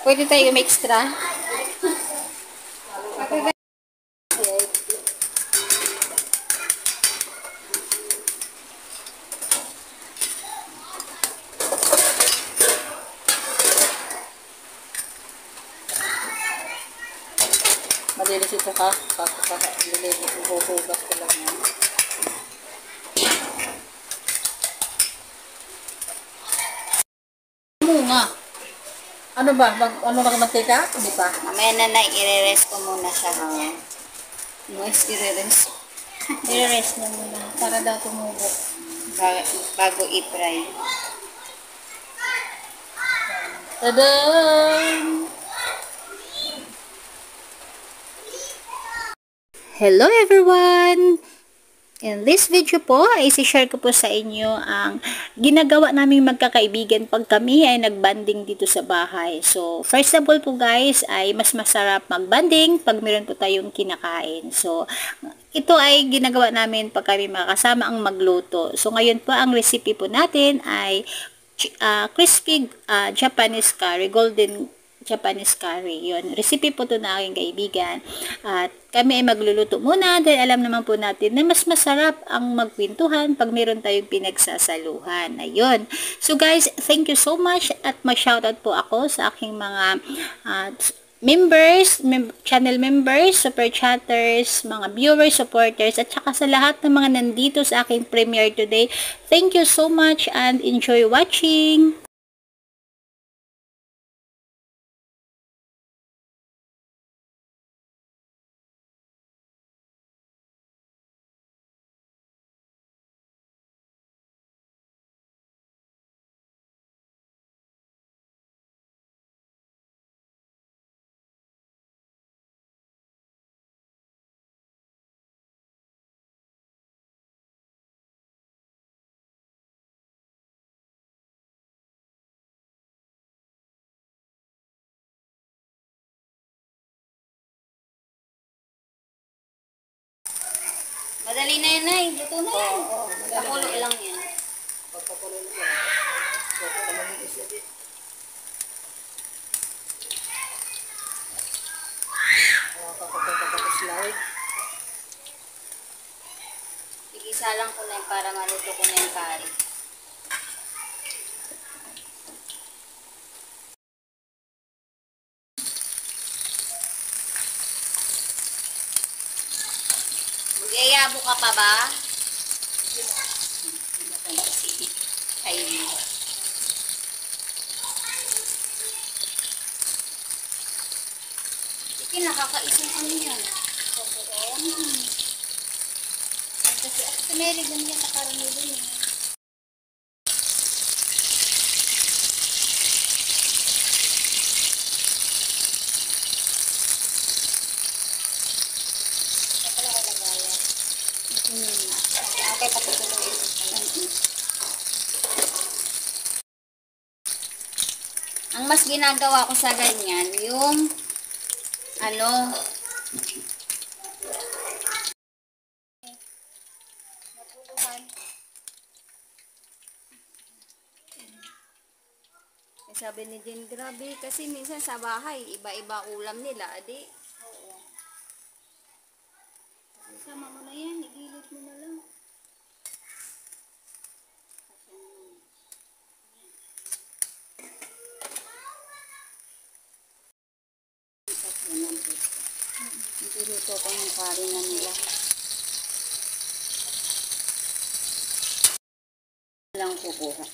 Pwede tayo extra. Malinis ito ka. Huhugas ko lang yan. Nga. Ano ba? Ano ba mantika? Hindi pa. Mamaya na i-rest ko muna siya. Noise i-rest. I-rest na muna. Para daw tumubo. Bago i-fry. Tadaan! Hello everyone! In this video po, ay isi-share ko po sa inyo ang ginagawa naming magkakaibigan pag kami ay nagbanding dito sa bahay. So, first of all po guys, ay mas masarap magbanding pag meron po tayong kinakain. So, ito ay ginagawa namin pag kami makasama ang magluto. So, ngayon po ang recipe po natin ay crispy Japanese curry, golden Japanese curry. Yun. Recipe po to na aking kaibigan. At kami ay magluluto muna dahil alam naman po natin na mas masarap ang magkwentuhan pag meron tayong pinagsasaluhan. Ayun. So guys, thank you so much at mag-shoutout po ako sa aking mga members, channel members, super chatters, mga viewers, supporters, at saka sa lahat ng mga nandito sa aking premiere today. Thank you so much and enjoy watching! Madali na yan, Nay. Luto na yan. Pakulo lang yan. Papakulo na yan. Papakulo na isa din. Slide. Igisa lang ko na yan para maluto ko na yung curry. Magyayabo ka pa ba? Ayun. Sige, nakakaisang ano yan. Kasi Mary, ganyan sa karamelo niya. Okay, patutuloy. Ang mas ginagawa ko sa ganyan, yung ano, sabi ni Jen, grabe, kasi minsan sa bahay, iba-iba ulam nila, adi. Oo. Sama mo na yan, igilid mo na lang. Iluto ko ng curry na nila. Lang kukuha.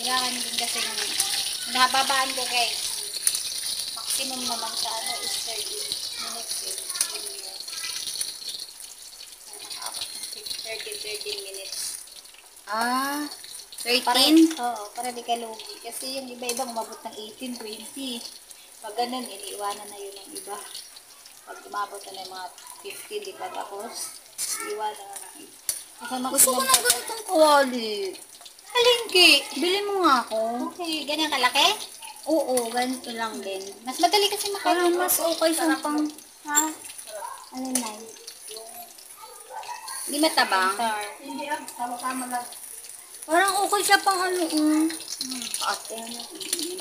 Kailangan din kasi nababaan ko guys. Maximum naman sa ano is 30 minutes. 13 minutes. Ah, 13? Oo, para di ka lugi. Kasi yung iba-ibang umabot ng 18, 20. Pag ganun, iniiwanan na yun ang iba. Pag umabot na ng mga 50, di pa tapos, iiwanan na ng iba. Kasi Gusto ko maximum ng ganitong kawali. halingki. Bili mo nga ako. Okay, ganyan kalaki? Oo, ganito lang din. Mas madali kasi Parang makain. mas okay sa pang... Ha? Alin na? Hindi matabang. Hindi ah, tama-tama lang. Parang okay siya pang ano. Ate, ano.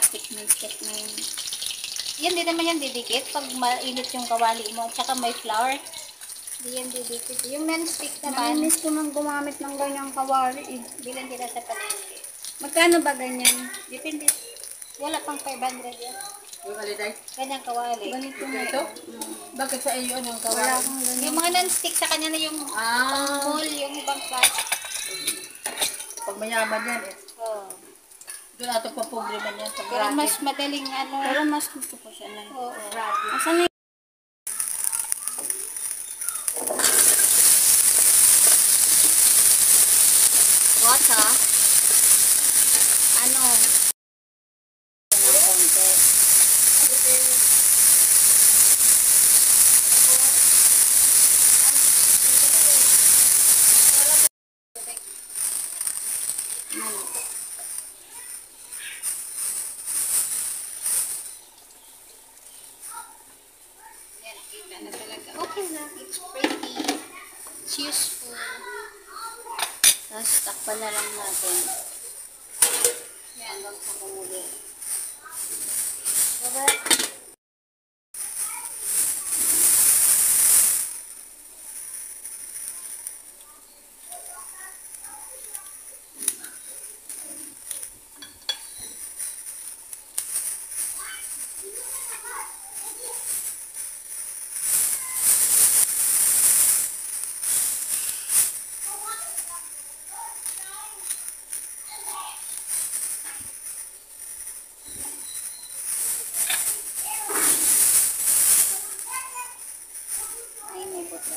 Stick na yun. Yan, di naman yan didikit pag mainit yung kawali mo. Tsaka may flour. Di yan didikit. Yung non-stick naman, Naminis ko nang gumamit ng ganyang kawali eh. bilang kita sa palengke. Magkano ba ganyan? Depende. Wala pang 500 yan. Yung aliday? Kanyang kawali. Ganito na Ito? ito. Bakit sa iyo anong Wala kawali? akong ganyan. Yung mga non-stick sa kanya na yung whole, yung ibang plastic. Pag mayaman yan eh. Oh. Doon ato pa problema niyan. Pag Pero racket. mas madaling ano. Pero mas gusto ko siya na. Oo. Asan na what ha? Ano? Ng konti. Ano? Yan, nakita na talaga. Okay lang. It's pretty. It's useful. Tapos takpan na lang natin. Yan. Hanggang sa kumuli. Diba? Ay, may buto.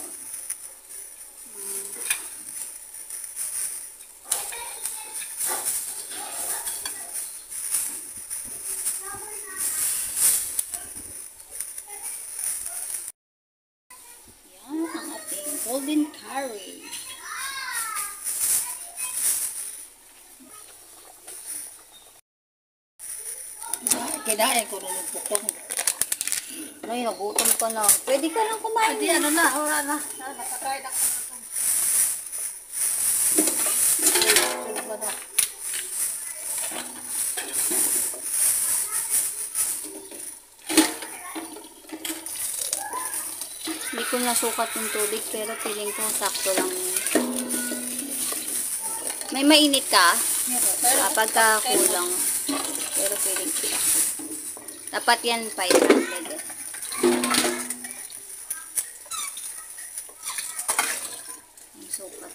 Yan ang ating golden curry. Kinain ko rin yung putong. Ay, nagutom ka na. Pwede ka lang kumain. Hindi ano na, wala na. Nakakain ako. Tulog na. Hindi ko nasukat yung tubig, pero feeling ko sakto lang yun. May mainit ka? Kapag ka kulang. Pero feeling ko sakto. Dapat yan 500 eh. Yung sukat.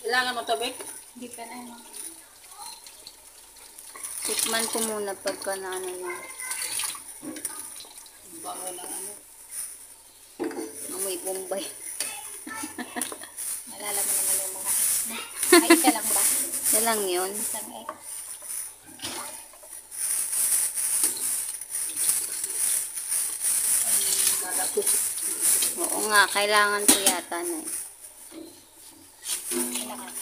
Kailangan mo tubig? Hindi pa na yun. Tikman ko muna pagka na ano na. Bango ng ano. Amoy Bombay. Nalala mo naman yung mga eggs mo. Ay, isa lang ba? Yan lang yun. Isang egg. Oo nga, kailangan ko yata na eh. Kailangan.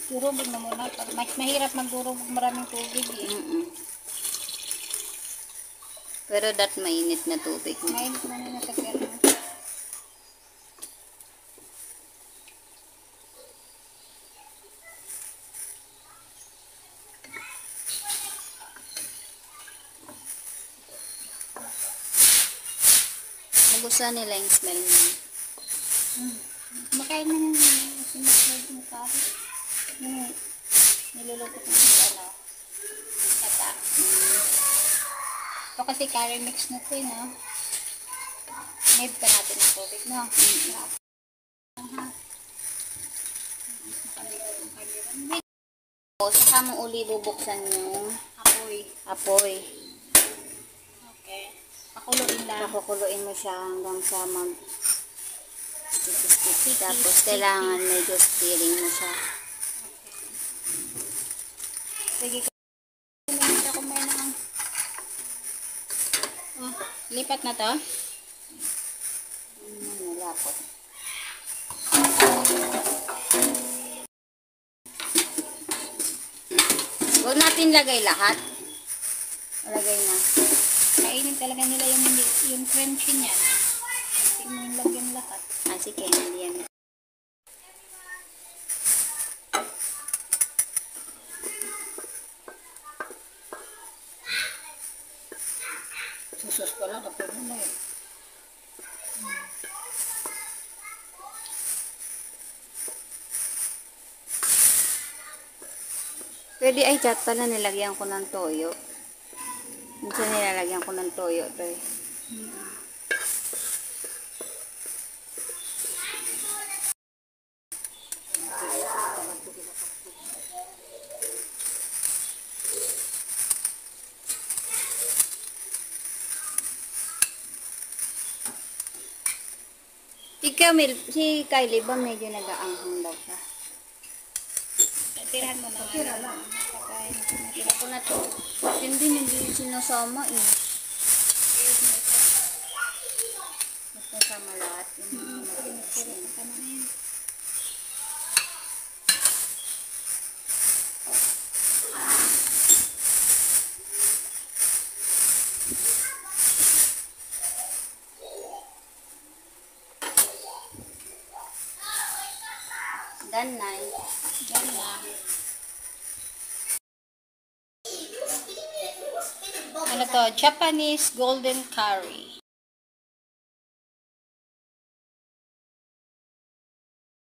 Durugin mo muna. Mas mahirap magdurog ng maraming tubig eh. Pero that mainit na tubig na. Mainit na nila sa pera. Nagustuhan nila yung smell niya. Makain na nila yung sinasad ng kari. Yung niluluto ko ng ano. Kata. Ito kasi curry mix na ito eh, no? Need pa natin ng tubig, no? O, saka mo uli bubuksan yung Apoy. apoy. Okay. Pakuluin lang. Pakukuluin mo siya hanggang sa mag tapos kailangan medyo stirring mo siya. Sige. Hindi ako may na. Oh, lipat na to. Wala po. Huwag natin lagay lahat. Lagay na. Kainin talaga nila yung hindi, yung crunchy niyan. Kasi mo yung lagyan lahat. Ah, sige, hindi yan. Susos pala, kapag mo na yun. Pwede ay chat pala nilagyan ko ng toyo. Minsan nilalagyan ko ng toyo to eh. Si Kylie ba medyo nag-aanghang daw siya? Tirahan mo na. Tira lang. Tira ko na to. Hindi sinasama eh. Basta sama lahat. Done na. Yan na. Ano to? Japanese golden curry.